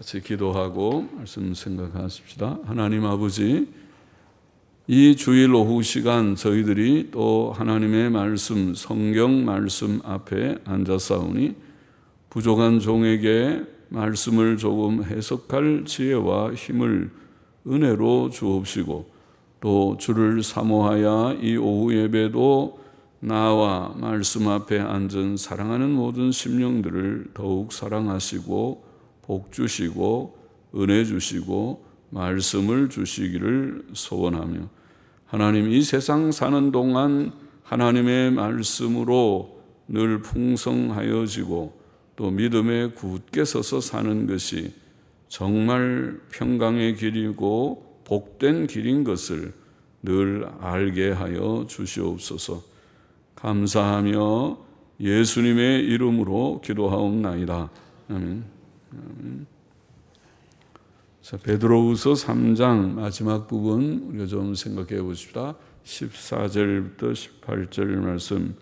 같이 기도하고 말씀 생각하십시다. 하나님 아버지, 이 주일 오후 시간 저희들이 또 하나님의 말씀, 성경 말씀 앞에 앉아싸우니 부족한 종에게 말씀을 조금 해석할 지혜와 힘을 은혜로 주옵시고, 또 주를 사모하여 이 오후 예배도 나와 말씀 앞에 앉은 사랑하는 모든 심령들을 더욱 사랑하시고 복 주시고 은혜 주시고 말씀을 주시기를 소원하며, 하나님 이 세상 사는 동안 하나님의 말씀으로 늘 풍성하여지고 또 믿음에 굳게 서서 사는 것이 정말 평강의 길이고 복된 길인 것을 늘 알게 하여 주시옵소서. 감사하며 예수님의 이름으로 기도하옵나이다. 아멘. 자, 베드로후서 3장 마지막 부분 우리가 좀 생각해 보십시다. 14절부터 18절 말씀.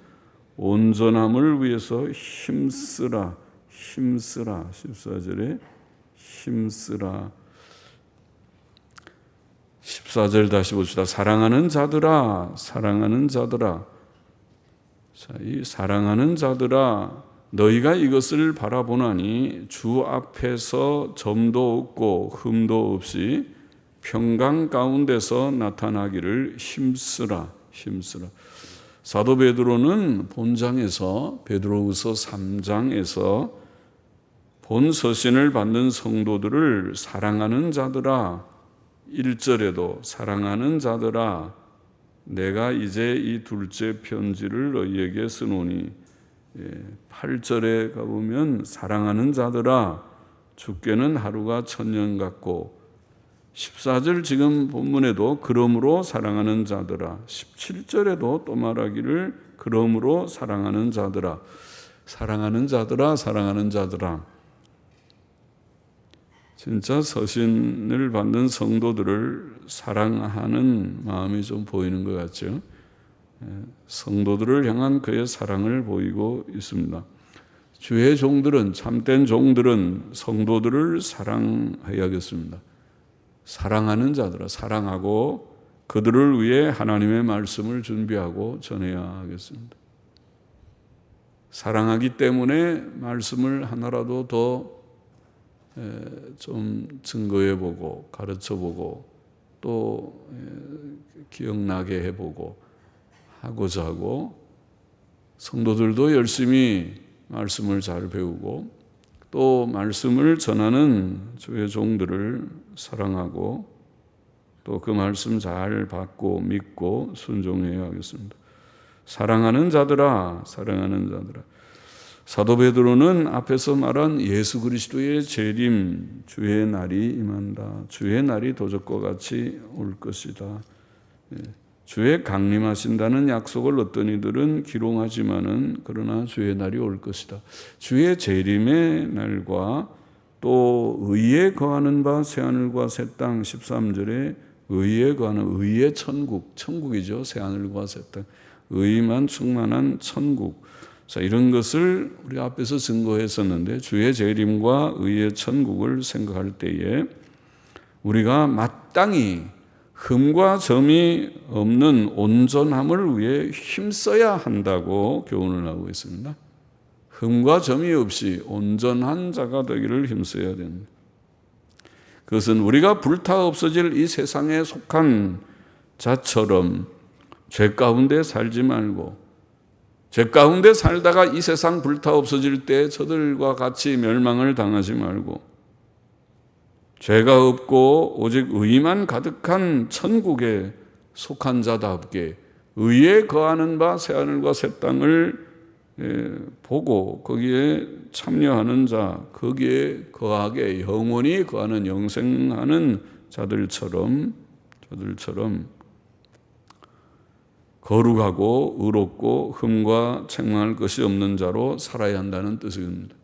온전함을 위해서 힘쓰라. 14절에 힘쓰라. 14절 다시 봅시다. 사랑하는 자들아, 사랑하는 자들아. 자, 이 사랑하는 자들아, 너희가 이것을 바라보나니 주 앞에서 점도 없고 흠도 없이 평강 가운데서 나타나기를 힘쓰라. 사도 베드로는 본장에서, 베드로후서 3장에서 본 서신을 받는 성도들을 사랑하는 자들아, 1절에도 사랑하는 자들아, 내가 이제 이 둘째 편지를 너희에게 쓰노니, 8절에 가보면 사랑하는 자들아, 주께는 하루가 천년 같고, 14절 지금 본문에도 그러므로 사랑하는 자들아, 17절에도 또 말하기를 그러므로 사랑하는 자들아, 사랑하는 자들아, 사랑하는 자들아. 진짜 서신을 받는 성도들을 사랑하는 마음이 좀 보이는 것 같죠. 성도들을 향한 그의 사랑을 보이고 있습니다. 주의 종들은, 참된 종들은 성도들을 사랑해야겠습니다. 사랑하는 자들아, 사랑하고 그들을 위해 하나님의 말씀을 준비하고 전해야 하겠습니다. 사랑하기 때문에 말씀을 하나라도 더 좀 증거해보고 가르쳐보고 또 기억나게 해보고 하고자 하고, 성도들도 열심히 말씀을 잘 배우고 또 말씀을 전하는 주의 종들을 사랑하고 또 그 말씀 잘 받고 믿고 순종해야 하겠습니다. 사랑하는 자들아, 사랑하는 자들아. 사도 베드로는 앞에서 말한 예수 그리스도의 재림, 주의 날이 임한다. 주의 날이 도적과 같이 올 것이다. 주의 강림하신다는 약속을 어떤 이들은 기롱하지만은 그러나 주의 날이 올 것이다. 주의 재림의 날과 또 의에 거하는 바 새하늘과 새 땅, 13절에 의에 거하는, 의의 천국, 천국이죠. 새하늘과 새 땅, 의만 충만한 천국. 자, 이런 것을 우리 앞에서 증거했었는데, 주의 재림과 의의 천국을 생각할 때에 우리가 마땅히 흠과 점이 없는 온전함을 위해 힘써야 한다고 교훈을 하고 있습니다. 흠과 점이 없이 온전한 자가 되기를 힘써야 됩니다. 그것은 우리가 불타 없어질 이 세상에 속한 자처럼 죄 가운데 살지 말고, 죄 가운데 살다가 이 세상 불타 없어질 때 저들과 같이 멸망을 당하지 말고, 죄가 없고 오직 의만 가득한 천국에 속한 자답게 의에 거하는 바 새하늘과 새 땅을 보고 거기에 참여하는 자, 거기에 거하게 영원히 거하는, 영생하는 자들처럼 거룩하고 의롭고 흠과 책망할 것이 없는 자로 살아야 한다는 뜻입니다.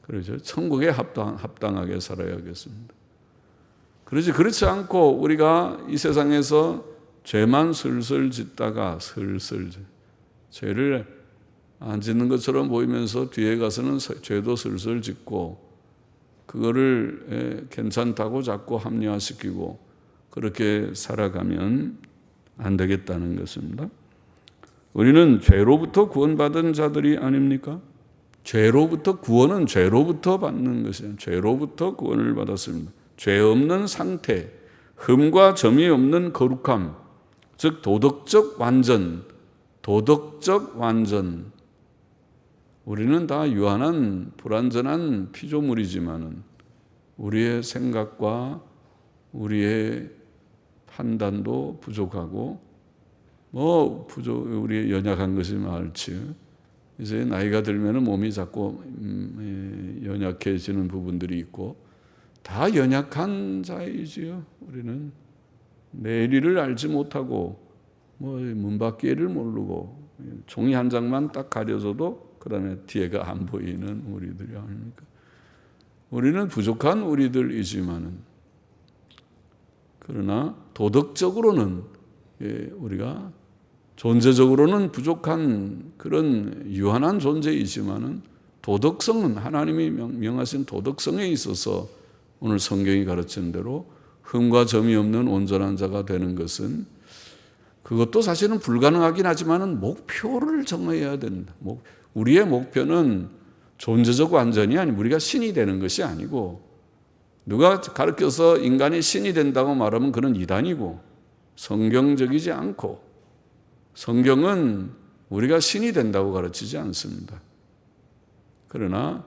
그렇죠? 천국에 합당하게 살아야겠습니다. 그렇지 않고 우리가 이 세상에서 죄만 슬슬 짓다가 죄를 안 짓는 것처럼 보이면서 뒤에 가서는 죄도 슬슬 짓고 그거를 괜찮다고 자꾸 합리화시키고 그렇게 살아가면 안 되겠다는 것입니다. 우리는 죄로부터 구원받은 자들이 아닙니까? 죄로부터 구원은 죄로부터 받는 것이에요. 죄로부터 구원을 받았습니다. 죄 없는 상태, 흠과 점이 없는 거룩함, 즉 도덕적 완전, 도덕적 완전. 우리는 다 유한한 불완전한 피조물이지만은 우리의 생각과 우리의 판단도 부족하고 우리의 연약한 것이 많지. 이제 나이가 들면은 몸이 자꾸 연약해지는 부분들이 있고 다 연약한 자이지요. 우리는 내리를 알지 못하고 문 밖에를 모르고 종이 한 장만 딱 가려져도 그다음에 뒤에가 안 보이는 우리들이 아닙니까? 우리는 부족한 우리들이지만은 그러나 도덕적으로는 우리가 존재적으로는 부족한 그런 유한한 존재이지만은 도덕성은 하나님이 명하신 도덕성에 있어서 오늘 성경이 가르치는 대로 흠과 점이 없는 온전한 자가 되는 것은 그것도 사실은 불가능하긴 하지만은 목표를 정해야 된다. 우리의 목표는 존재적 완전이 아니고 우리가 신이 되는 것이 아니고 누가 가르쳐서 인간이 신이 된다고 말하면 그는 이단이고 성경적이지 않고 성경은 우리가 신이 된다고 가르치지 않습니다. 그러나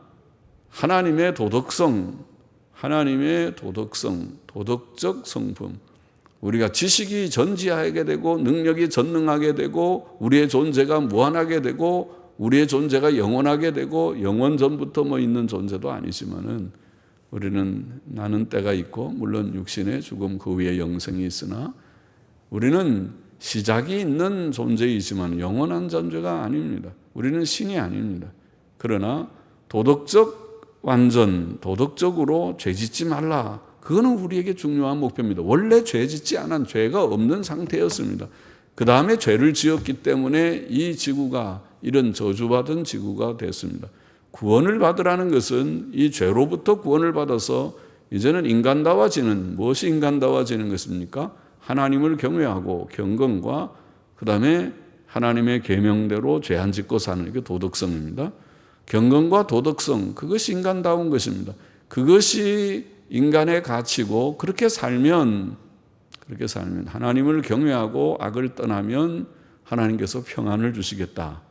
하나님의 도덕성, 도덕적 성품, 우리가 지식이 전지하게 되고 능력이 전능하게 되고 우리의 존재가 무한하게 되고 우리의 존재가 영원하게 되고 영원 전부터 있는 존재도 아니지만은 우리는 나는 때가 있고 물론 육신의 죽음 그 위에 영생이 있으나 우리는 시작이 있는 존재이지만 영원한 존재가 아닙니다. 우리는 신이 아닙니다. 그러나 도덕적 완전, 도덕적으로 죄짓지 말라. 그거는 우리에게 중요한 목표입니다. 원래 죄짓지 않은 죄가 없는 상태였습니다. 그 다음에 죄를 지었기 때문에 이 지구가 이런 저주받은 지구가 됐습니다. 구원을 받으라는 것은 이 죄로부터 구원을 받아서 이제는 인간다워지는, 무엇이 인간다워지는 것입니까? 하나님을 경외하고 경건과 그 다음에 하나님의 계명대로 죄 안 짓고 사는 게 도덕성입니다. 경건과 도덕성, 그것이 인간다운 것입니다. 그것이 인간의 가치고 그렇게 살면 하나님을 경외하고 악을 떠나면 하나님께서 평안을 주시겠다.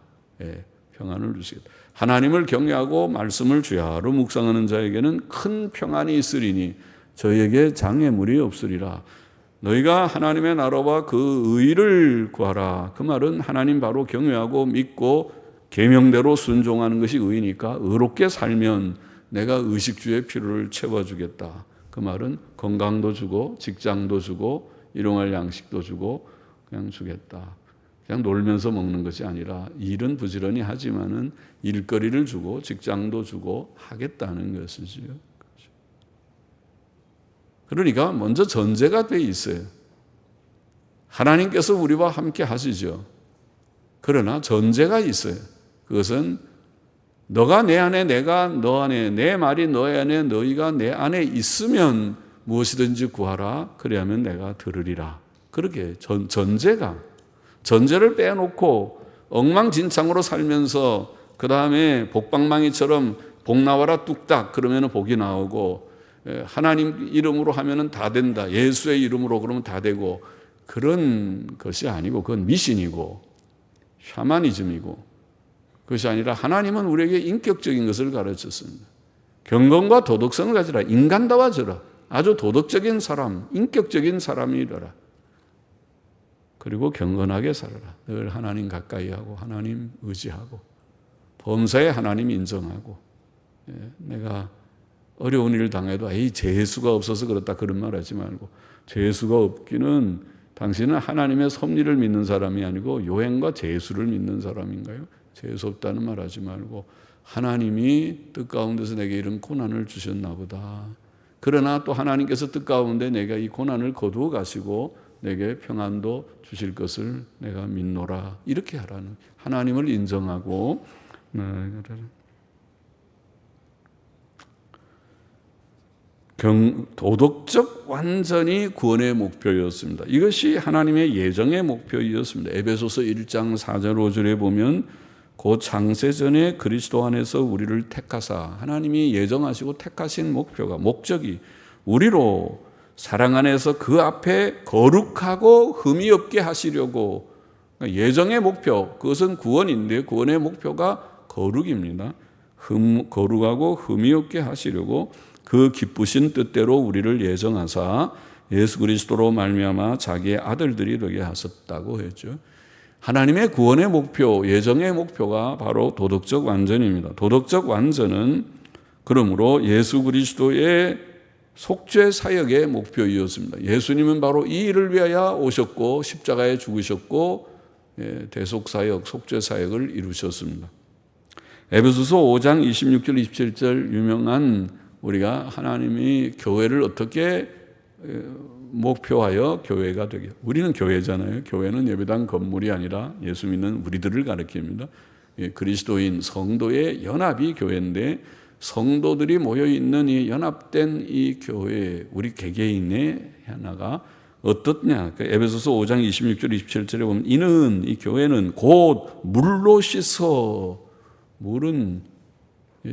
평안을 주시겠다. 하나님을 경외하고 말씀을 주야로 묵상하는 자에게는 큰 평안이 있으리니 저에게 장애물이 없으리라. 너희가 하나님의 나라와 그 의를 구하라. 그 말은 하나님 바로 경외하고 믿고 계명대로 순종하는 것이 의니까 의롭게 살면 내가 의식주의 필요를 채워주겠다. 그 말은 건강도 주고 직장도 주고 일용할 양식도 주고 그냥 주겠다. 그냥 놀면서 먹는 것이 아니라 일은 부지런히 하지만은 일거리를 주고 직장도 주고 하겠다는 것이지요. 그러니까 먼저 전제가 돼 있어요. 하나님께서 우리와 함께 하시죠. 그러나 전제가 있어요. 그것은 너가 내 안에 내가 너 안에 내 말이 너희 안에 너희가 내 안에 있으면 무엇이든지 구하라. 그래야면 내가 들으리라. 그렇게 전제를 빼놓고 엉망진창으로 살면서 그 다음에 복방망이처럼 복 나와라 뚝딱 그러면 복이 나오고 하나님 이름으로 하면 다 된다. 예수의 이름으로 그러면 다 되고 그런 것이 아니고 그건 미신이고 샤머니즘이고 그것이 아니라 하나님은 우리에게 인격적인 것을 가르쳤습니다. 경건과 도덕성을 가지라. 인간다워져라. 아주 도덕적인 사람, 인격적인 사람이 되라. 그리고 경건하게 살아라. 늘 하나님 가까이 하고 하나님 의지하고 범사에 하나님 인정하고 내가 어려운 일을 당해도 재수가 없어서 그렇다 그런 말 하지 말고 재수가 없기는 당신은 하나님의 섭리를 믿는 사람이 아니고 요행과 재수를 믿는 사람인가요? 재수 없다는 말 하지 말고 하나님이 뜻 가운데서 내게 이런 고난을 주셨나 보다. 그러나 또 하나님께서 뜻 가운데 내가 이 고난을 거두어 가시고 내게 평안도 주실 것을 내가 믿노라. 이렇게 하라는 하나님을 인정하고 도덕적 완전이 구원의 목표였습니다. 이것이 하나님의 예정의 목표였습니다. 에베소서 1장 4절 5절에 보면 곧 창세전에 그리스도 안에서 우리를 택하사, 하나님이 예정하시고 택하신 목적이 우리로 사랑 안에서 그 앞에 거룩하고 흠이 없게 하시려고. 예정의 목표, 그것은 구원인데 구원의 목표가 거룩입니다. 거룩하고 흠이 없게 하시려고 그 기쁘신 뜻대로 우리를 예정하사 예수 그리스도로 말미암아 자기의 아들들이 되게 하셨다고 했죠. 하나님의 구원의 목표, 예정의 목표가 바로 도덕적 완전입니다. 도덕적 완전은 그러므로 예수 그리스도의 속죄 사역의 목표이었습니다. 예수님은 바로 이 일을 위하여 오셨고 십자가에 죽으셨고 대속 사역, 속죄 사역을 이루셨습니다. 에베소서 5장 26절 27절 유명한, 우리가 하나님이 교회를 어떻게 목표하여 교회가 되게, 우리는 교회잖아요. 교회는 예배당 건물이 아니라 예수 믿는 우리들을 가리킵니다. 그리스도인 성도의 연합이 교회인데, 성도들이 모여있는 이 연합된 이 교회, 우리 개개인의 하나가 어떻냐. 에베소서 5장 26절 27절에 보면 이는, 이 교회는 곧 물로 씻어, 물은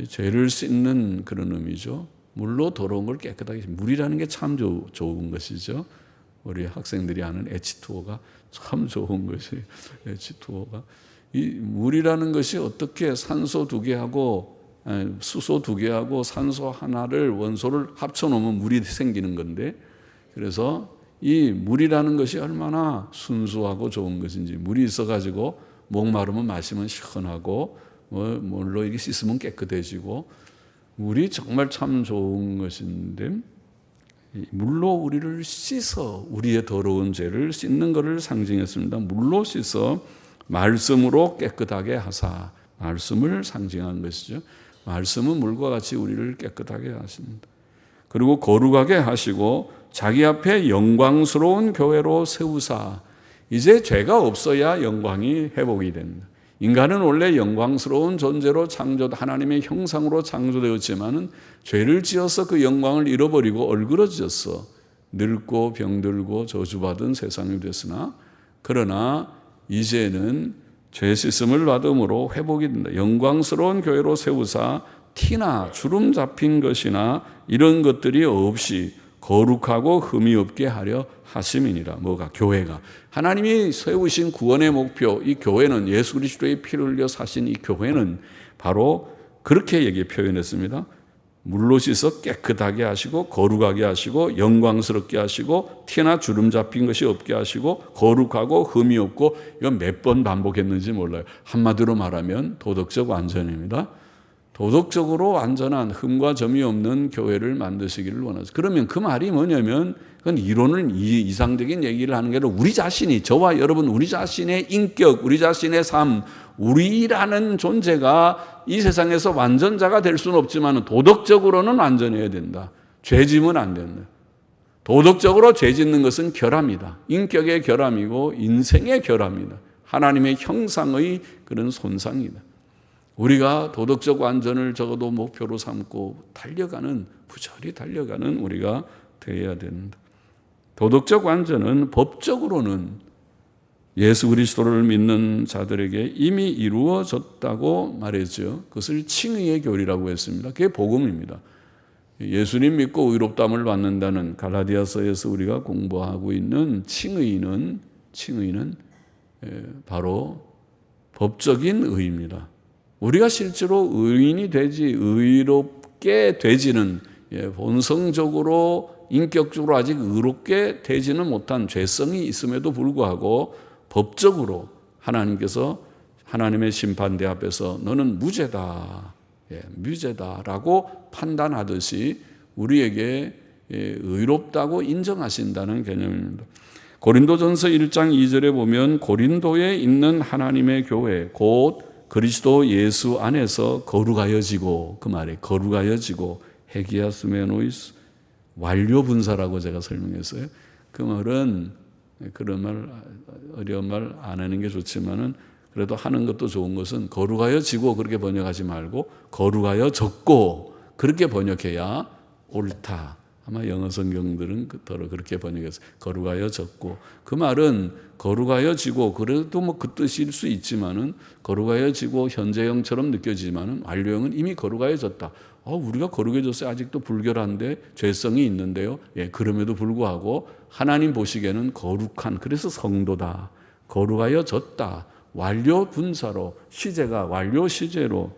죄를 씻는 그런 의미죠. 물로 더러운 걸 깨끗하게, 물이라는 게 참 좋은 것이죠. 우리 학생들이 아는 H2O가 참 좋은 것이, H2O가 이 물이라는 것이 어떻게 산소 2개하고 수소 2개하고 산소 하나를, 원소를 합쳐놓으면 물이 생기는 건데, 그래서 이 물이라는 것이 얼마나 순수하고 좋은 것인지, 물이 있어가지고 목마르면 마시면 시원하고 물로 이렇게 씻으면 깨끗해지고, 물이 정말 참 좋은 것인데, 물로 우리를 씻어 우리의 더러운 죄를 씻는 것을 상징했습니다. 물로 씻어 말씀으로 깨끗하게 하사, 말씀을 상징한 것이죠. 말씀은 물과 같이 우리를 깨끗하게 하십니다. 그리고 거룩하게 하시고 자기 앞에 영광스러운 교회로 세우사, 이제 죄가 없어야 영광이 회복이 됩니다. 인간은 원래 영광스러운 존재로 하나님의 형상으로 창조되었지만은 죄를 지어서 그 영광을 잃어버리고 얼그러졌어. 늙고 병들고 저주받은 세상이 됐으나, 그러나 이제는 죄 씻음을 받음으로 회복이 된다. 영광스러운 교회로 세우사 티나 주름 잡힌 것이나 이런 것들이 없이 거룩하고 흠이 없게 하려 하심이니라. 뭐가? 교회가. 하나님이 세우신 구원의 목표, 이 교회는, 예수 그리스도의 피를 흘려 사신 이 교회는 바로 그렇게 표현했습니다. 물로 씻어 깨끗하게 하시고 거룩하게 하시고 영광스럽게 하시고 티나 주름 잡힌 것이 없게 하시고 거룩하고 흠이 없고, 이건 몇 번 반복했는지 몰라요. 한마디로 말하면 도덕적 완전입니다. 도덕적으로 완전한 흠과 점이 없는 교회를 만드시기를 원하죠. 그러면 그 말이 뭐냐면, 그건 이론을 이상적인 얘기를 하는 게 아니라 우리 자신이, 저와 여러분 우리 자신의 인격, 우리 자신의 삶, 우리라는 존재가 이 세상에서 완전자가 될 수는 없지만 도덕적으로는 완전해야 된다. 죄 지으면 안 된다. 도덕적으로 죄 짓는 것은 결함이다. 인격의 결함이고 인생의 결함이다. 하나님의 형상의 그런 손상이다. 우리가 도덕적 완전을 적어도 목표로 삼고 부절히 달려가는 우리가 되어야 된다. 도덕적 완전은 법적으로는 예수 그리스도를 믿는 자들에게 이미 이루어졌다고 말했죠. 그것을 칭의의 교리라고 했습니다. 그게 복음입니다. 예수님 믿고 의롭다함을 받는다는 갈라디아서에서 우리가 공부하고 있는 칭의는 바로 법적인 의입니다. 우리가 실제로 의인이 되지, 의롭게 되지는, 본성적으로 인격적으로 아직 의롭게 되지는 못한 죄성이 있음에도 불구하고 법적으로 하나님께서 하나님의 심판대 앞에서 너는 무죄다, 무죄다라고 판단하듯이 우리에게 의롭다고 인정하신다는 개념입니다. 고린도전서 1장 2절에 보면 고린도에 있는 하나님의 교회 곧 그리스도 예수 안에서 거룩하여지고, 그 말에 거룩하여지고 헤기아스메노이스, 완료 분사라고 제가 설명했어요. 그 말은, 그런 말, 어려운 말 안 하는 게 좋지만은 그래도 하는 것도 좋은 것은 거룩하여지고 그렇게 번역하지 말고 거룩하여졌고 그렇게 번역해야 옳다. 아마 영어 성경들은 더러 그렇게 번역해서 거룩하여졌고, 그 말은 거룩하여지고, 그래도 뭐 그 뜻일 수 있지만은 거룩하여지고 현재형처럼 느껴지지만은 완료형은 이미 거룩하여졌다. 우리가 거룩해졌어요. 아직도 불결한데 죄성이 있는데요. 예, 그럼에도 불구하고 하나님 보시기에는 거룩한, 그래서 성도다. 거룩하여졌다. 완료 분사로, 시제가 완료 시제로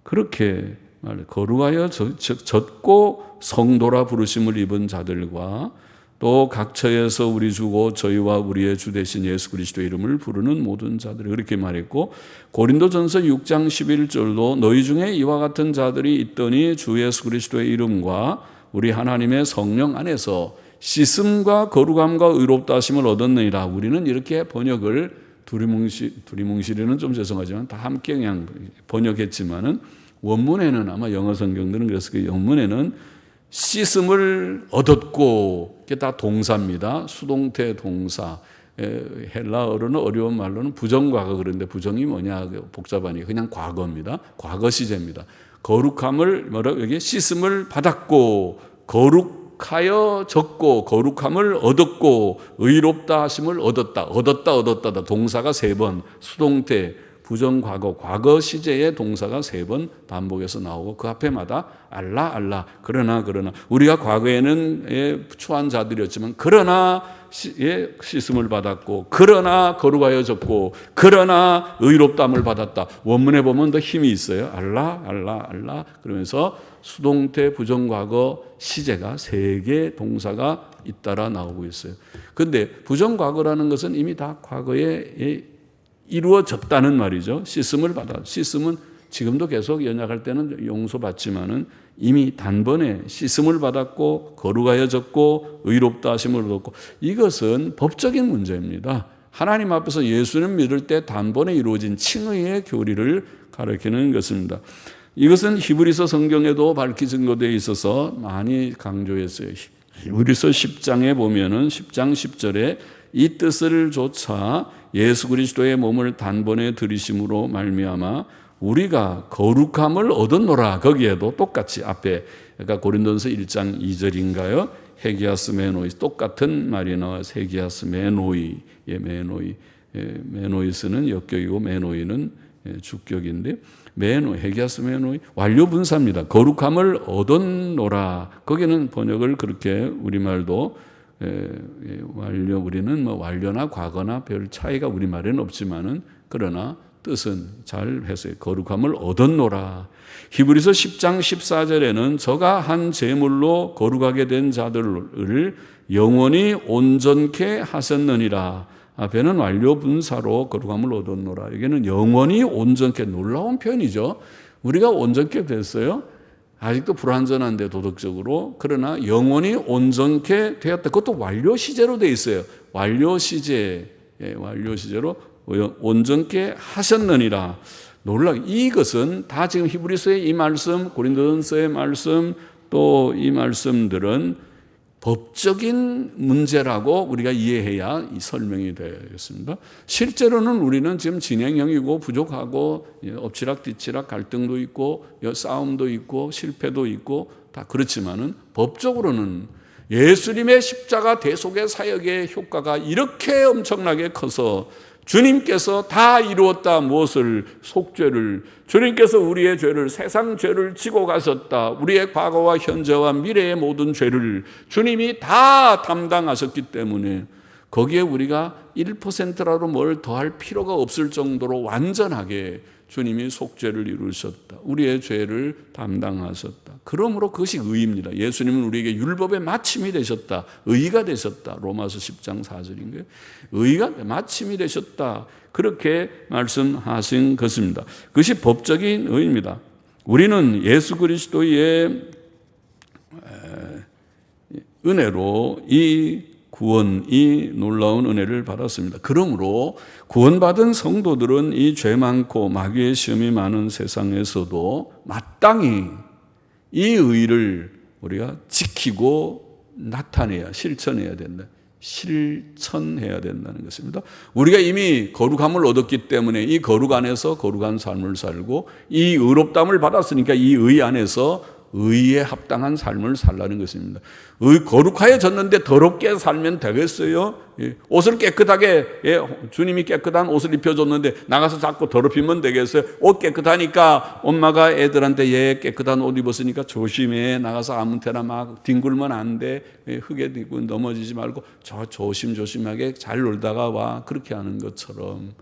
그렇게 말해. 거룩하여졌고 성도라 부르심을 입은 자들과 또 각처에서 우리 주고 저희와 우리의 주 되신 예수 그리스도의 이름을 부르는 모든 자들이, 그렇게 말했고, 고린도전서 6장 11절도 너희 중에 이와 같은 자들이 있더니 주 예수 그리스도의 이름과 우리 하나님의 성령 안에서 씻음과 거룩함과 의롭다 하심을 얻었느니라. 우리는 이렇게 번역을 두리뭉실이는 좀 죄송하지만 다 함께 그냥 번역했지만은, 원문에는 아마 영어 성경들은 그래서 그 영문에는 씻음을 얻었고, 이게 다 동사입니다. 수동태 동사. 헬라어로는 어려운 말로는 부정과거, 그런데 부정이 뭐냐 복잡하니까 그냥 과거입니다. 과거 시제입니다. 거룩함을 여기 씻음을 받았고, 거룩하여졌고, 거룩함을 얻었고, 의롭다 하심을 얻었다. 동사가 3번, 수동태, 부정과거, 과거 시제의 동사가 3번 반복해서 나오고, 그 앞에마다 알라. 그러나 우리가 과거에는 추한 자들이었지만 그러나 씻음을 받았고, 그러나 거룩하여졌고, 그러나 의롭다함을 받았다. 원문에 보면 더 힘이 있어요. 알라 그러면서 수동태 부정과거 시제가 3개 동사가 잇따라 나오고 있어요. 그런데 부정과거라는 것은 이미 다 과거에 이루어졌다는 말이죠. 씻음을 받아. 씻음은 지금도 계속 연약할 때는 용서받지만은 이미 단번에 씻음을 받았고, 거룩하여졌고, 의롭다 하심을 얻었고, 이것은 법적인 문제입니다. 하나님 앞에서 예수님 믿을 때 단번에 이루어진 칭의의 교리를 가르치는 것입니다. 이것은 히브리서 성경에도 밝히 증거되어 있어서 많이 강조했어요. 히브리서 10장에 보면은 10장 10절에 이 뜻을 조차 예수 그리스도의 몸을 단번에 들이심으로 말미암아 우리가 거룩함을 얻었노라. 거기에도 똑같이 앞에, 그러니까 고린도전서 1장 2절인가요? 헤기아스 메노이, 똑같은 말이 나와서 헤기아스 메노이, 메노이스는 역격이고 메노이는 주격인데, 헤기아스 메노이 완료 분사입니다. 거룩함을 얻었노라. 거기는 번역을 그렇게 우리말도 완료, 우리는 뭐 완료나 과거나 별 차이가 우리말에는 없지만은, 그러나 뜻은 잘 해서 거룩함을 얻었노라. 히브리서 10장 14절에는 저가 한 제물로 거룩하게 된 자들을 영원히 온전케 하셨느니라. 앞에는 완료 분사로 거룩함을 얻었노라. 여기는 영원히 온전케, 놀라운 표현이죠. 우리가 온전케 됐어요. 아직도 불완전한데 도덕적으로. 그러나 영원히 온전케 되었다. 그것도 완료 시제로 되어 있어요. 완료 시제, 완료 시제로 온전케 하셨느니라. 이것은 다 지금 히브리서의 이 말씀, 고린도전서의 말씀, 또 이 말씀들은 법적인 문제라고 우리가 이해해야 이 설명이 되겠습니다. 실제로는 우리는 지금 진행형이고 부족하고 엎치락뒤치락 갈등도 있고 싸움도 있고 실패도 있고 다 그렇지만은, 법적으로는 예수님의 십자가 대속의 사역의 효과가 이렇게 엄청나게 커서 주님께서 다 이루었다. 무엇을? 속죄를. 주님께서 우리의 죄를, 세상 죄를 지고 가셨다. 우리의 과거와 현재와 미래의 모든 죄를 주님이 다 담당하셨기 때문에 거기에 우리가 1%라도 뭘 더할 필요가 없을 정도로 완전하게 주님이 속죄를 이루셨다. 우리의 죄를 담당하셨다. 그러므로 그것이 의입니다. 예수님은 우리에게 율법의 마침이 되셨다. 의가 되셨다. 로마서 10장 4절인 거예요. 의가 마침이 되셨다. 그렇게 말씀하신 것입니다. 그것이 법적인 의입니다. 우리는 예수 그리스도의 은혜로 이 구원, 이 놀라운 은혜를 받았습니다. 그러므로 구원받은 성도들은 이 죄 많고 마귀의 시험이 많은 세상에서도 마땅히 이 의를 우리가 지키고 나타내야, 실천해야 된다. 실천해야 된다는 것입니다. 우리가 이미 거룩함을 얻었기 때문에 이 거룩 안에서 거룩한 삶을 살고, 이 의롭다함을 받았으니까 이 의 안에서 의에 합당한 삶을 살라는 것입니다. 거룩하여졌는데 더럽게 살면 되겠어요? 옷을 깨끗하게, 주님이 깨끗한 옷을 입혀줬는데 나가서 자꾸 더럽히면 되겠어요? 옷 깨끗하니까 엄마가 애들한테 얘 깨끗한 옷 입었으니까 조심해, 나가서 아무 때나 막 뒹굴면 안 돼, 흙에 뒹굴 넘어지지 말고 조심조심하게 잘 놀다가 와, 그렇게 하는 것처럼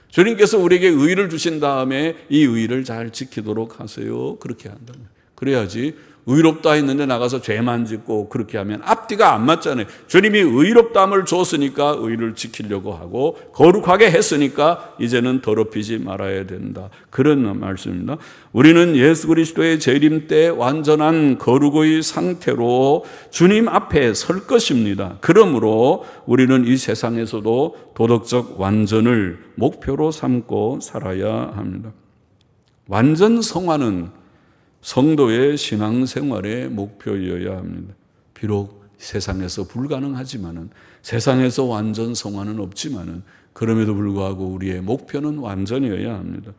주님께서 우리에게 의를 주신 다음에 이 의를 잘 지키도록 하세요. 그렇게 한다. 그래야지 의롭다 했는데 나가서 죄만 짓고 그렇게 하면 앞뒤가 안 맞잖아요. 주님이 의롭다함을 줬으니까 의를 지키려고 하고 거룩하게 했으니까 이제는 더럽히지 말아야 된다. 그런 말씀입니다. 우리는 예수 그리스도의 재림 때 완전한 거룩의 상태로 주님 앞에 설 것입니다. 그러므로 우리는 이 세상에서도 도덕적 완전을 목표로 삼고 살아야 합니다. 완전 성화는 성도의 신앙생활의 목표여야 합니다. 비록 세상에서 불가능하지만은, 세상에서 완전 성화는 없지만은, 그럼에도 불구하고 우리의 목표는 완전이어야 합니다.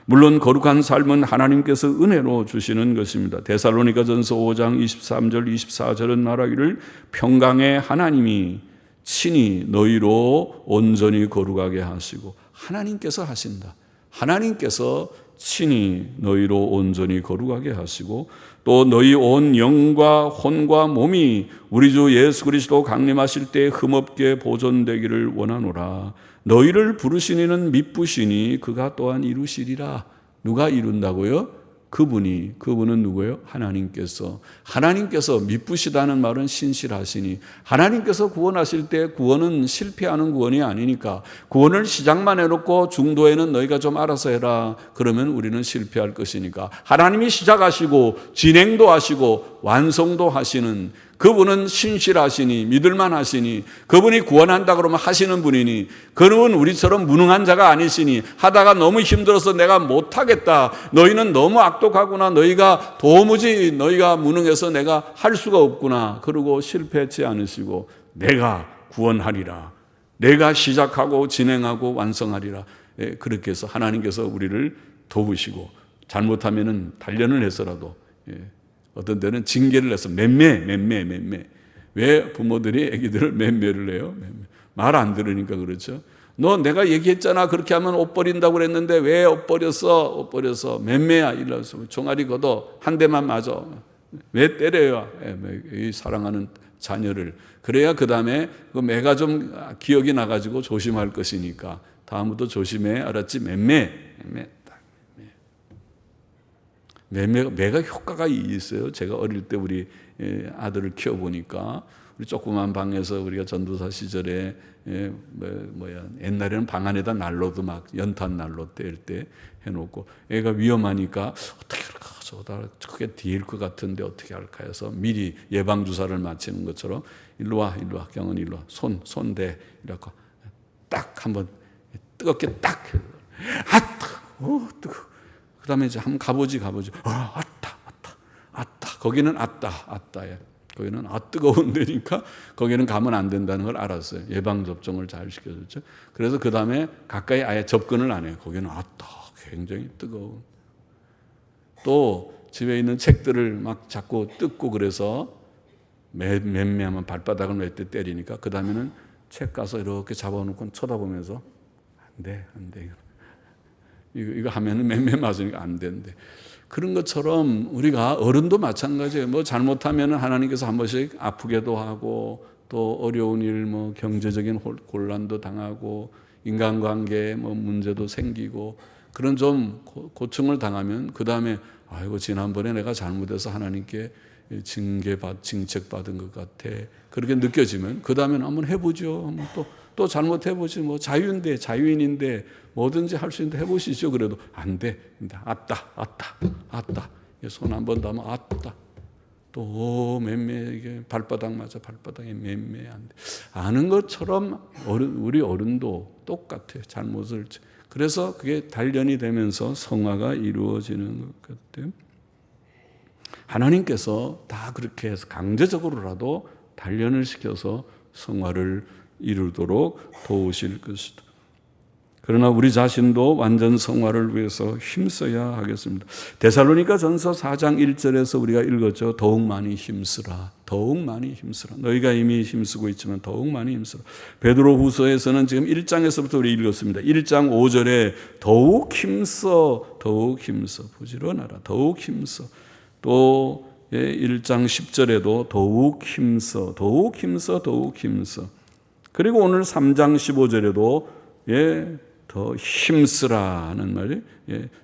물론 거룩한 삶은 하나님께서 은혜로 주시는 것입니다. 데살로니가전서 5장 23절 24절은 말하기를 평강의 하나님이 친히 너희로 온전히 거룩하게 하시고, 하나님께서 하신다. 하나님께서 친히 너희로 온전히 거룩하게 하시고 또 너희 온 영과 혼과 몸이 우리 주 예수 그리스도 강림하실 때 흠없게 보존되기를 원하노라. 너희를 부르시니는 미쁘시니 그가 또한 이루시리라. 누가 이룬다고요? 그분은 누구예요? 하나님께서 미쁘시다는 말은 신실하시니, 하나님께서 구원하실 때 구원은 실패하는 구원이 아니니까 구원을 시작만 해놓고 중도에는 너희가 좀 알아서 해라 그러면 우리는 실패할 것이니까, 하나님이 시작하시고 진행도 하시고 완성도 하시는 그분은 신실하시니 믿을만 하시니, 그분이 구원한다 그러면 하시는 분이니, 그분은 우리처럼 무능한 자가 아니시니, 하다가 너무 힘들어서 내가 못하겠다, 너희는 너무 악독하구나, 너희가 도무지 너희가 무능해서 내가 할 수가 없구나 그러고 실패하지 않으시고 내가 구원하리라, 내가 시작하고 진행하고 완성하리라, 그렇게 해서 하나님께서 우리를 도우시고, 잘못하면은 단련을 해서라도, 어떤 때는 징계를 해서 맴매. 왜 부모들이 아기들을 맴매를 해요? 말 안 들으니까 그렇죠. 너 내가 얘기했잖아, 그렇게 하면 옷 버린다고 그랬는데 왜 옷 버렸어? 옷 버려서 맴매야. 이래서 종아리 걷어 한 대만 맞아. 왜 때려요? 이 사랑하는 자녀를. 그래야 그 다음에 그 매가 좀 기억이 나가지고 조심할 것이니까 다음부터 조심해. 알았지? 맴매. 매가 효과가 있어요. 제가 어릴 때 우리 아들을 키워보니까, 우리 조그만 방에서 우리가 전도사 시절에 옛날에는 방 안에다 난로도 막 연탄 난로 뗄 때 해놓고, 애가 위험하니까 어떻게 할까, 저다 크게 뒤일 것 같은데 어떻게 할까 해서 미리 예방 주사를 맞히는 것처럼 일로 와 경은 일로 와, 손 대 이렇게 딱 한번 뜨겁게 딱 뜨거. 그 다음에 이제 한번 가보지. 아따. 거기는 아따야. 거기는 뜨거운 데니까 거기는 가면 안 된다는 걸 알았어요. 예방접종을 잘 시켜줬죠. 그래서 그 다음에 가까이 아예 접근을 안 해요. 거기는 굉장히 뜨거운. 또 집에 있는 책들을 막 자꾸 뜯고 그래서 맴매하면 발바닥을 몇 대 때리니까 그 다음에는 책 가서 이렇게 잡아놓고 쳐다보면서 안 돼. 이거 하면은 맴매 맞으니까 안 된대. 그런 것처럼 우리가 어른도 마찬가지예요. 잘못하면 하나님께서 한 번씩 아프게도 하고, 또 어려운 일, 경제적인 곤란도 당하고, 인간관계에 문제도 생기고, 그런 좀 고충을 당하면 그 다음에 아이고 지난번에 내가 잘못해서 하나님께 징책받은 것 같아, 그렇게 느껴지면 그 다음에는 한번 해보죠. 한번 또 잘못해보지. 자유인인데 뭐든지 할 수 있는데 해보시죠. 그래도 안 돼. 아따. 손 한 번 더 하면 아따. 또 맴매, 이게 발바닥 맞아. 발바닥에 맴매 안 돼. 아는 것처럼 우리 어른도 똑같아요. 잘못을. 그래서 그게 단련이 되면서 성화가 이루어지는 것 같아요. 하나님께서 다 그렇게 해서 강제적으로라도 단련을 시켜서 성화를 이루도록 도우실 것이다. 그러나 우리 자신도 완전 성화를 위해서 힘써야 하겠습니다. 데살로니가 전서 4장 1절에서 우리가 읽었죠. 더욱 많이 힘쓰라. 더욱 많이 힘쓰라. 너희가 이미 힘쓰고 있지만 더욱 많이 힘쓰라. 베드로 후서에서는 지금 1장에서부터 우리 읽었습니다. 1장 5절에 더욱 힘써, 더욱 힘써. 부지런하라. 더욱 힘써. 또 1장 10절에도 더욱 힘써, 더욱 힘써, 더욱 힘써. 그리고 오늘 3장 15절에도 더 힘쓰라 하는 말이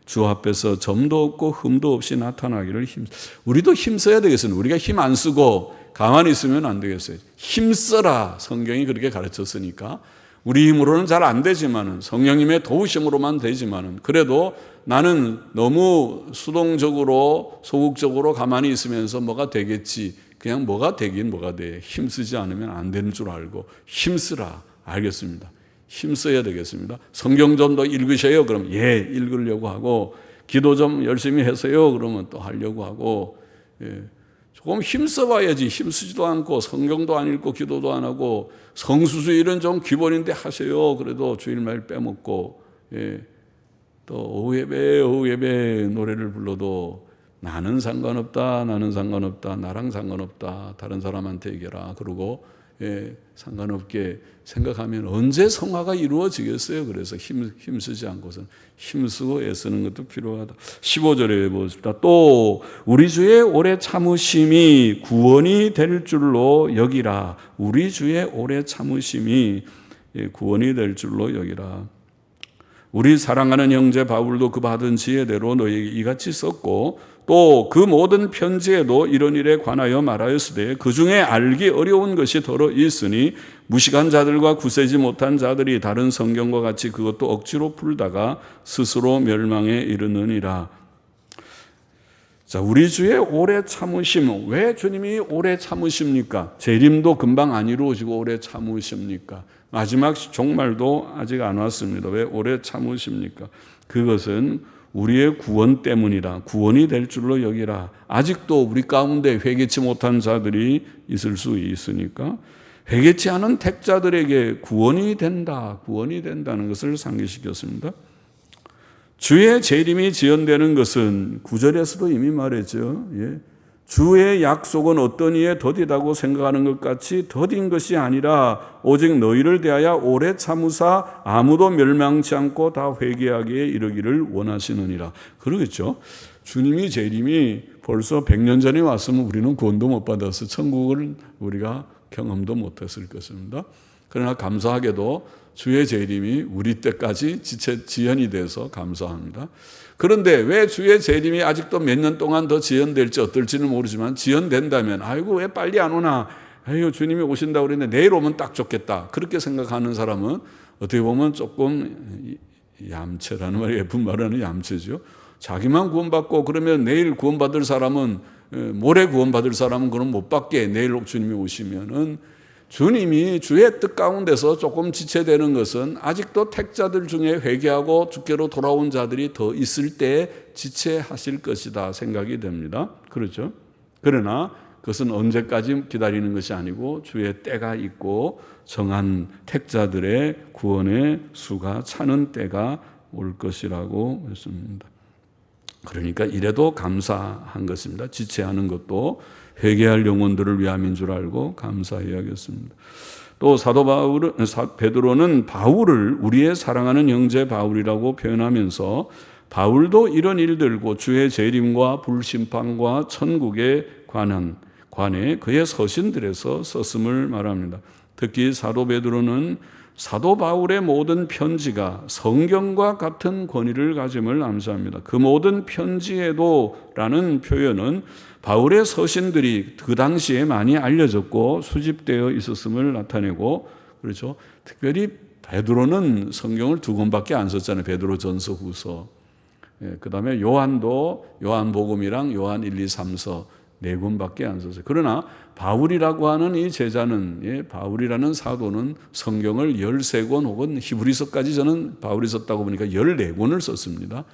주 앞에서 점도 없고 흠도 없이 나타나기를 우리도 힘써야 되겠어요. 우리가 힘 안 쓰고 가만히 있으면 안 되겠어요. 힘써라. 성경이 그렇게 가르쳤으니까 우리 힘으로는 잘 안 되지만은 성령님의 도우심으로만 되지만은 그래도 나는 너무 수동적으로 소극적으로 가만히 있으면서 뭐가 되겠지. 그냥 뭐가 되긴 뭐가 돼. 힘쓰지 않으면 안 되는 줄 알고 힘쓰라. 알겠습니다. 힘써야 되겠습니다. 성경 좀 더 읽으셔요. 그럼 읽으려고 하고 기도 좀 열심히 해서요. 그러면 또 하려고 하고 조금 힘써 봐야지. 힘쓰지도 않고 성경도 안 읽고 기도도 안 하고 성수주일은 좀 기본인데 하세요. 그래도 주일날 빼먹고 또 오후 예배 노래를 불러도 나는 상관없다. 나는 상관없다. 나랑 상관없다. 다른 사람한테 얘기해라. 그러고 상관없게 생각하면 언제 성화가 이루어지겠어요? 그래서 힘쓰지 않고선 힘쓰고 애쓰는 것도 필요하다. 15절에 보십시다. 또 우리 주의 오래 참으심이 구원이 될 줄로 여기라. 우리 주의 오래 참으심이 구원이 될 줄로 여기라. 우리 사랑하는 형제 바울도 그 받은 지혜대로 너희에게 이같이 썼고 또 그 모든 편지에도 이런 일에 관하여 말하였으되 그 중에 알기 어려운 것이 더러 있으니 무식한 자들과 구세지 못한 자들이 다른 성경과 같이 그것도 억지로 풀다가 스스로 멸망에 이르느니라. 자, 우리 주의 오래 참으심. 왜 주님이 오래 참으십니까? 재림도 금방 안 이루어지고 오래 참으십니까? 마지막 종말도 아직 안 왔습니다. 왜 오래 참으십니까? 그것은 우리의 구원 때문이라. 구원이 될 줄로 여기라. 아직도 우리 가운데 회개치 못한 자들이 있을 수 있으니까 회개치 않은 택자들에게 구원이 된다. 구원이 된다는 것을 상기시켰습니다. 주의 재림이 지연되는 것은 9절에서도 이미 말했죠. 주의 약속은 어떤 이에 더디다고 생각하는 것 같이 더딘 것이 아니라 오직 너희를 대하여 오래 참으사 아무도 멸망치 않고 다 회개하기에 이르기를 원하시느니라. 그러겠죠. 주님이 재림이 벌써 100년 전에 왔으면 우리는 구원도 못 받아서 천국을 우리가 경험도 못했을 것입니다. 그러나 감사하게도 주의 재림이 우리 때까지 지연이 돼서 감사합니다. 그런데 왜 주의 재림이 아직도 몇 년 동안 더 지연될지 어떨지는 모르지만 지연된다면 아이고 왜 빨리 안 오나, 아이고 주님이 오신다고 그랬는데 내일 오면 딱 좋겠다, 그렇게 생각하는 사람은 어떻게 보면 조금 얌체라는 말이 예쁜 말은 얌체죠. 자기만 구원받고 그러면 내일 구원받을 사람은 모레 구원받을 사람은 그럼 못 받게 내일 주님이 오시면은 주님이 주의 뜻 가운데서 조금 지체되는 것은 아직도 택자들 중에 회개하고 주께로 돌아온 자들이 더 있을 때 지체하실 것이다 생각이 됩니다. 그렇죠? 그러나 그것은 언제까지 기다리는 것이 아니고 주의 때가 있고 정한 택자들의 구원의 수가 차는 때가 올 것이라고 했습니다. 그러니까 이래도 감사한 것입니다. 지체하는 것도 회개할 영혼들을 위함인 줄 알고 감사해야겠습니다. 또 베드로는 바울을 우리의 사랑하는 형제 바울이라고 표현하면서 바울도 이런 일들과 주의 재림과 불심판과 천국에 관해 그의 서신들에서 썼음을 말합니다. 특히 사도 베드로는 사도 바울의 모든 편지가 성경과 같은 권위를 가짐을 암시합니다. 그 모든 편지에도 라는 표현은 바울의 서신들이 그 당시에 많이 알려졌고 수집되어 있었음을 나타내고, 그렇죠. 특별히 베드로는 성경을 2권밖에 안 썼잖아요. 베드로 전서 후서. 그 다음에 요한도 요한복음이랑 요한 1, 2, 3서 4권밖에 안 썼어요. 그러나 바울이라고 하는 이 제자는, 바울이라는 사도는 성경을 13권 혹은 히브리서까지 저는 바울이 썼다고 보니까 14권을 썼습니다.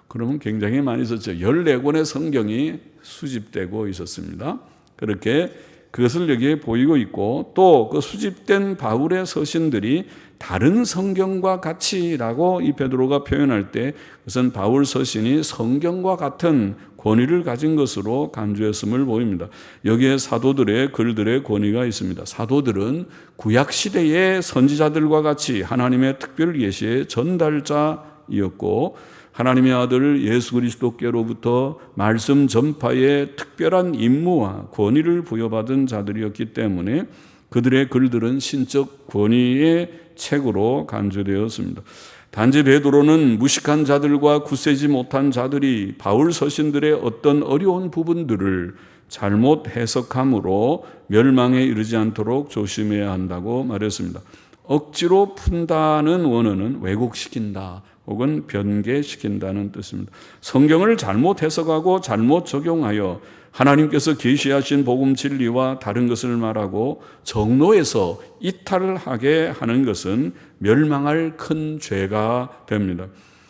그러면 굉장히 많이 썼죠. 14권의 성경이 수집되고 있었습니다. 그렇게 그것을 여기에 보이고 있고, 또 그 수집된 바울의 서신들이 다른 성경과 같이라고 이 베드로가 표현할 때 그것은 바울 서신이 성경과 같은 권위를 가진 것으로 간주했음을 보입니다. 여기에 사도들의 글들의 권위가 있습니다. 사도들은 구약시대의 선지자들과 같이 하나님의 특별 계시의 전달자이었고 하나님의 아들 예수 그리스도께로부터 말씀 전파의 특별한 임무와 권위를 부여받은 자들이었기 때문에 그들의 글들은 신적 권위의 책으로 간주되었습니다. 단지 베드로는 무식한 자들과 굳세지 못한 자들이 바울 서신들의 어떤 어려운 부분들을 잘못 해석함으로 멸망에 이르지 않도록 조심해야 한다고 말했습니다. 억지로 푼다는 원어는 왜곡시킨다 혹은 변개시킨다는 뜻입니다. 성경을 잘못 해석하고 잘못 적용하여 하나님께서 계시하신 복음 진리와 다른 것을 말하고 정로에서 이탈을 하게 하는 것은 멸망할 큰 죄가 됩니다.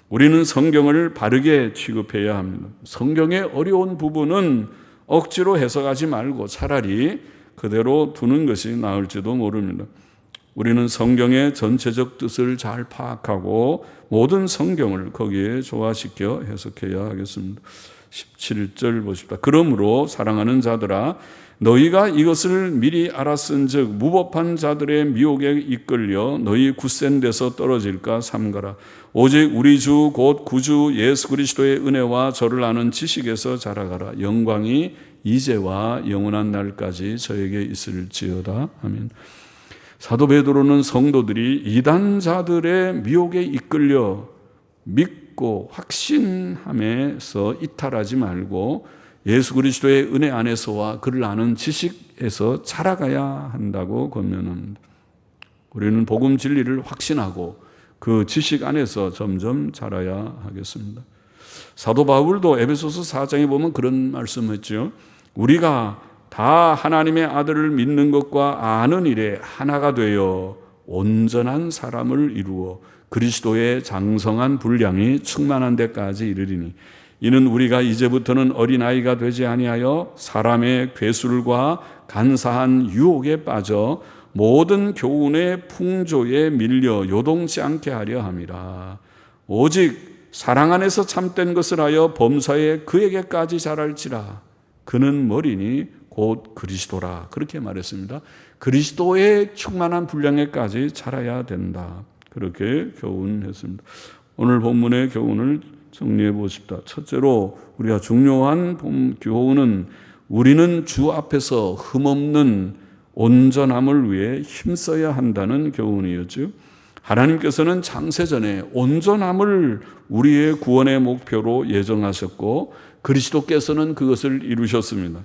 우리는 성경을 바르게 취급해야 합니다. 성경의 어려운 부분은 억지로 해석하지 말고 차라리 그대로 두는 것이 나을지도 모릅니다. 우리는 성경의 전체적 뜻을 잘 파악하고 모든 성경을 거기에 조화시켜 해석해야 하겠습니다. 17절 보십시다. 그러므로 사랑하는 자들아 너희가 이것을 미리 알았은즉 무법한 자들의 미혹에 이끌려 너희 굳센 데서 떨어질까 삼가라. 오직 우리 주 곧 구주 예수 그리스도의 은혜와 저를 아는 지식에서 자라가라. 영광이 이제와 영원한 날까지 저에게 있을지어다. 아멘. 사도 베드로는 성도들이 이단자들의 미혹에 이끌려 믿고 확신함에서 이탈하지 말고 예수 그리스도의 은혜 안에서와 그를 아는 지식에서 자라가야 한다고 권면합니다. 우리는 복음 진리를 확신하고 그 지식 안에서 점점 자라야 하겠습니다. 사도 바울도 에베소서 4장에 보면 그런 말씀했죠. 우리가 다 하나님의 아들을 믿는 것과 아는 일에 하나가 되어 온전한 사람을 이루어 그리스도의 장성한 분량이 충만한 데까지 이르리니 이는 우리가 이제부터는 어린아이가 되지 아니하여 사람의 괴술과 간사한 유혹에 빠져 모든 교훈의 풍조에 밀려 요동치 않게 하려 함이라. 오직 사랑 안에서 참된 것을 하여 범사에 그에게까지 자랄지라. 그는 머리니 곧 그리스도라. 그렇게 말했습니다. 그리스도의 충만한 분량에까지 자라야 된다. 그렇게 교훈했습니다. 오늘 본문의 교훈을 정리해 보십시다. 첫째로 우리가 중요한 교훈은 우리는 주 앞에서 흠없는 온전함을 위해 힘써야 한다는 교훈이었죠. 하나님께서는 창세전에 온전함을 우리의 구원의 목표로 예정하셨고 그리스도께서는 그것을 이루셨습니다.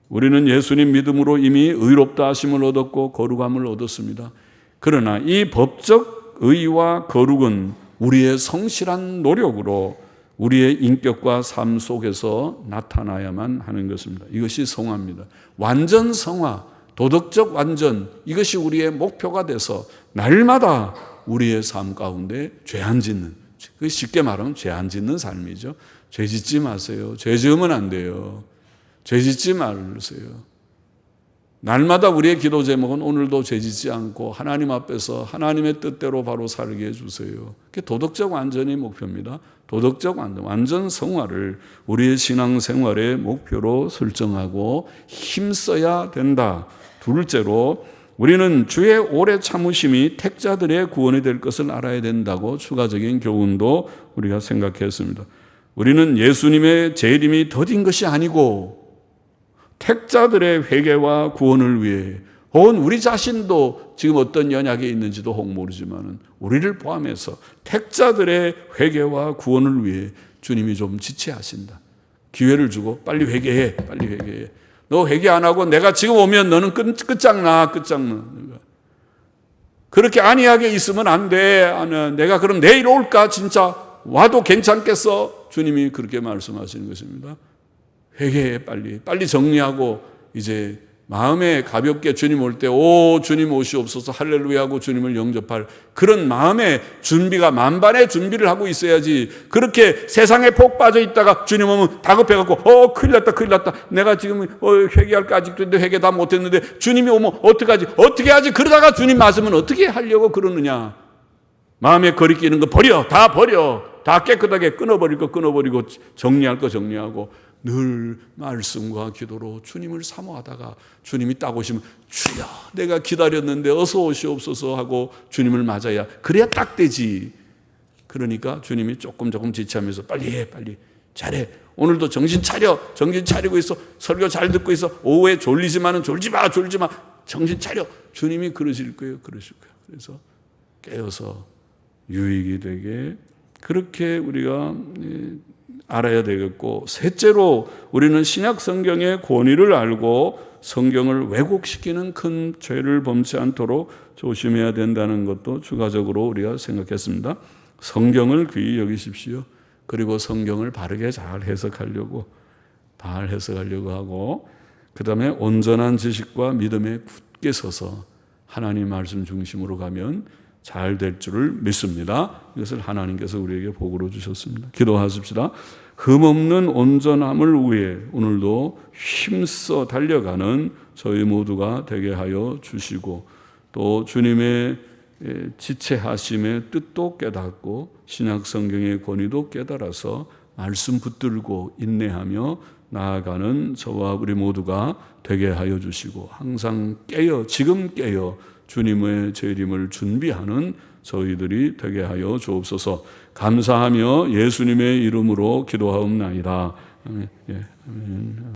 우리는 예수님 믿음으로 이미 의롭다 하심을 얻었고 거룩함을 얻었습니다. 그러나 이 법적 의와 거룩은 우리의 성실한 노력으로 우리의 인격과 삶 속에서 나타나야만 하는 것입니다. 이것이 성화입니다. 완전 성화, 도덕적 완전, 이것이 우리의 목표가 돼서 날마다 우리의 삶 가운데 죄 안 짓는, 쉽게 말하면 죄 안 짓는 삶이죠. 죄 짓지 마세요. 죄 지으면 안 돼요. 죄 짓지 말으세요. 날마다 우리의 기도 제목은 오늘도 죄 짓지 않고 하나님 앞에서 하나님의 뜻대로 바로 살게 해주세요. 그게 도덕적 완전이 목표입니다. 도덕적 완전 성화를 우리의 신앙생활의 목표로 설정하고 힘써야 된다. 둘째로 우리는 주의 오래 참으심이 택자들의 구원이 될 것을 알아야 된다고 추가적인 교훈도 우리가 생각했습니다. 우리는 예수님의 재림이 더딘 것이 아니고 택자들의 회개와 구원을 위해 혹은 우리 자신도 지금 어떤 연약에 있는지도 혹 모르지만 우리를 포함해서 택자들의 회개와 구원을 위해 주님이 좀 지체하신다. 기회를 주고 빨리 회개해. 빨리 회개해. 너 회개 안 하고 내가 지금 오면 너는 끝장나. 그렇게 안이하게 있으면 안 돼. 내가 그럼 내일 올까? 진짜 와도 괜찮겠어? 주님이 그렇게 말씀하시는 것입니다. 회개해. 빨리 정리하고 이제 마음에 가볍게 주님 올 때 오 주님 오시옵소서 할렐루야 하고 주님을 영접할 그런 마음의 준비가 만반의 준비를 하고 있어야지. 그렇게 세상에 폭 빠져 있다가 주님 오면 다급해갖고 큰일 났다 내가 지금 회개할 거 아직도 있는데 회개 다 못했는데 주님이 오면 어떻게 하지 그러다가 주님 맞으면 어떻게 하려고 그러느냐. 마음에 거리끼는 거 버려. 다 버려. 다 깨끗하게 끊어버릴 거 끊어버리고 정리할 거 정리하고 늘 말씀과 기도로 주님을 사모하다가 주님이 딱 오시면 주여 내가 기다렸는데 어서 오시옵소서 하고 주님을 맞아야 그래야 딱 되지. 그러니까 주님이 조금 지체하면서 빨리 해 빨리 잘해. 오늘도 정신 차려. 정신 차리고 있어. 설교 잘 듣고 있어. 오후에 졸리지만은 졸지 마. 정신 차려. 주님이 그러실 거예요. 그래서 깨어서 유익이 되게 그렇게 우리가 알아야 되겠고, 셋째로 우리는 신약 성경의 권위를 알고 성경을 왜곡시키는 큰 죄를 범치 않도록 조심해야 된다는 것도 추가적으로 우리가 생각했습니다. 성경을 귀히 여기십시오. 그리고 성경을 바르게 잘 해석하려고 하고, 그 다음에 온전한 지식과 믿음에 굳게 서서 하나님 말씀 중심으로 가면 잘 될 줄을 믿습니다. 이것을 하나님께서 우리에게 복으로 주셨습니다. 기도하십시다. 흠없는 온전함을 위해 오늘도 힘써 달려가는 저희 모두가 되게 하여 주시고, 또 주님의 지체하심의 뜻도 깨닫고 신약 성경의 권위도 깨달아서 말씀 붙들고 인내하며 나아가는 저와 우리 모두가 되게 하여 주시고, 항상 지금 깨어 주님의 재림을 준비하는 저희들이 되게 하여 주옵소서. 감사하며 예수님의 이름으로 기도하옵나이다. 아멘.